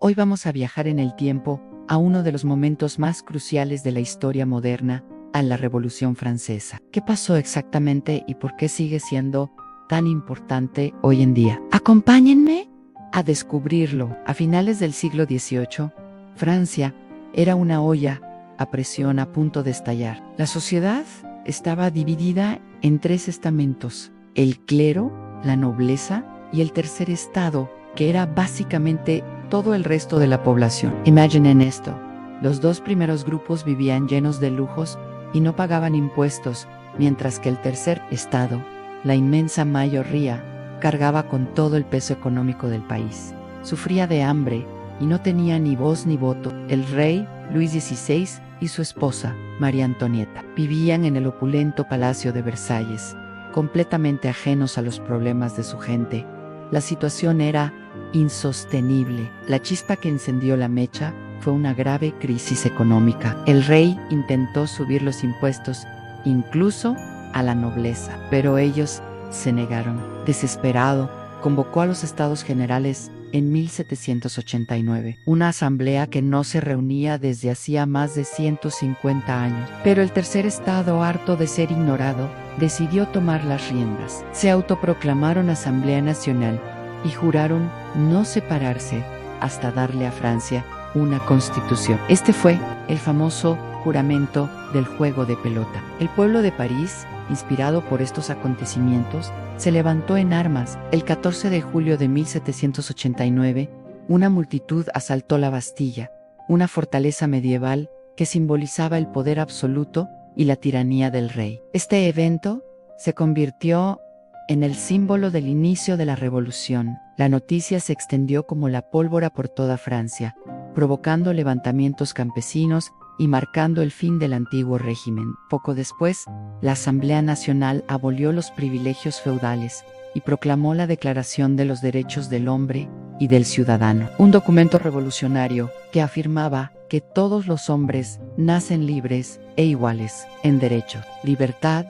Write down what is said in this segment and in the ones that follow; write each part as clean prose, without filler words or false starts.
Hoy vamos a viajar en el tiempo a uno de los momentos más cruciales de la historia moderna, a la Revolución Francesa. ¿Qué pasó exactamente y por qué sigue siendo tan importante hoy en día? Acompáñenme a descubrirlo. A finales del siglo XVIII, Francia era una olla a presión a punto de estallar. La sociedad estaba dividida en tres estamentos: el clero, la nobleza y el tercer estado, que era básicamente todo el resto de la población. Imaginen esto: los dos primeros grupos vivían llenos de lujos y no pagaban impuestos, mientras que el tercer estado, la inmensa mayoría, cargaba con todo el peso económico del país. Sufría de hambre y no tenía ni voz ni voto. El rey, Luis XVI, y su esposa, María Antonieta, vivían en el opulento Palacio de Versalles, completamente ajenos a los problemas de su gente. La situación era insostenible. La chispa que encendió la mecha fue una grave crisis económica. El rey intentó subir los impuestos, incluso a la nobleza, pero ellos se negaron. Desesperado, convocó a los Estados Generales en 1789, una asamblea que no se reunía desde hacía más de 150 años. Pero el tercer estado, harto de ser ignorado, decidió tomar las riendas. Se autoproclamaron Asamblea Nacional y juraron no separarse hasta darle a Francia una constitución. Este fue el famoso juramento del juego de pelota. El pueblo de París, inspirado por estos acontecimientos, se levantó en armas. El 14 de julio de 1789, una multitud asaltó la Bastilla, una fortaleza medieval que simbolizaba el poder absoluto y la tiranía del rey. Este evento se convirtió en el símbolo del inicio de la revolución. La noticia se extendió como la pólvora por toda Francia, provocando levantamientos campesinos y marcando el fin del antiguo régimen. Poco después, la Asamblea Nacional abolió los privilegios feudales y proclamó la Declaración de los Derechos del Hombre y del Ciudadano, un documento revolucionario que afirmaba que todos los hombres nacen libres e iguales en derechos. Libertad,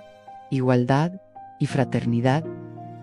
igualdad y fraternidad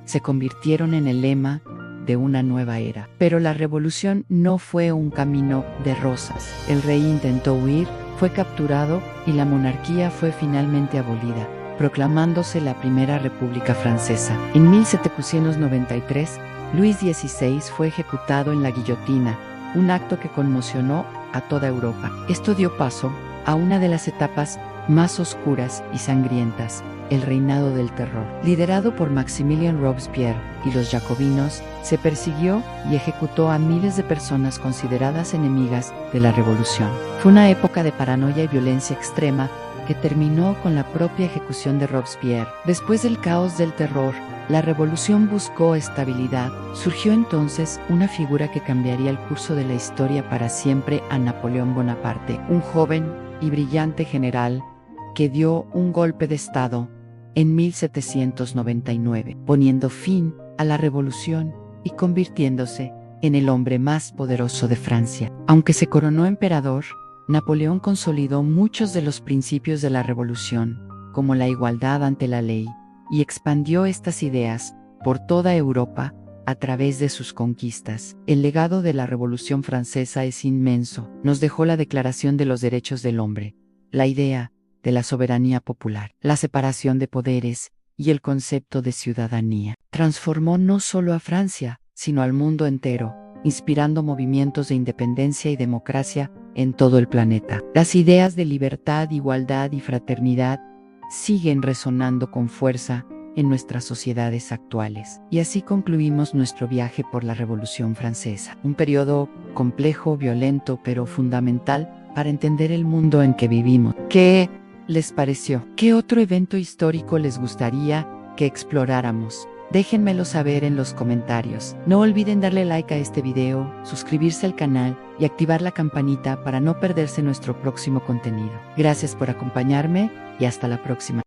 se convirtieron en el lema de una nueva era. Pero la revolución no fue un camino de rosas. El rey intentó huir, fue capturado y la monarquía fue finalmente abolida, proclamándose la Primera República Francesa. En 1793, Luis XVI fue ejecutado en la guillotina, un acto que conmocionó a toda Europa. Esto dio paso a una de las etapas más oscuras y sangrientas: el reinado del terror. Liderado por Maximilien Robespierre y los jacobinos, se persiguió y ejecutó a miles de personas consideradas enemigas de la revolución. Fue una época de paranoia y violencia extrema que terminó con la propia ejecución de Robespierre. Después del caos del terror, la revolución buscó estabilidad. Surgió entonces una figura que cambiaría el curso de la historia para siempre: a Napoleón Bonaparte, un joven y brillante general que dio un golpe de estado en 1799, poniendo fin a la revolución y convirtiéndose en el hombre más poderoso de Francia. Aunque se coronó emperador, Napoleón consolidó muchos de los principios de la revolución, como la igualdad ante la ley, y expandió estas ideas por toda Europa a través de sus conquistas. El legado de la Revolución Francesa es inmenso. Nos dejó la Declaración de los Derechos del Hombre, la idea de la soberanía popular, la separación de poderes y el concepto de ciudadanía. Transformó no solo a Francia, sino al mundo entero, inspirando movimientos de independencia y democracia en todo el planeta. Las ideas de libertad, igualdad y fraternidad siguen resonando con fuerza en nuestras sociedades actuales. Y así concluimos nuestro viaje por la Revolución Francesa, un periodo complejo, violento, pero fundamental para entender el mundo en que vivimos. ¿Qué les pareció? ¿Qué otro evento histórico les gustaría que exploráramos? Déjenmelo saber en los comentarios. No olviden darle like a este video, suscribirse al canal y activar la campanita para no perderse nuestro próximo contenido. Gracias por acompañarme y hasta la próxima.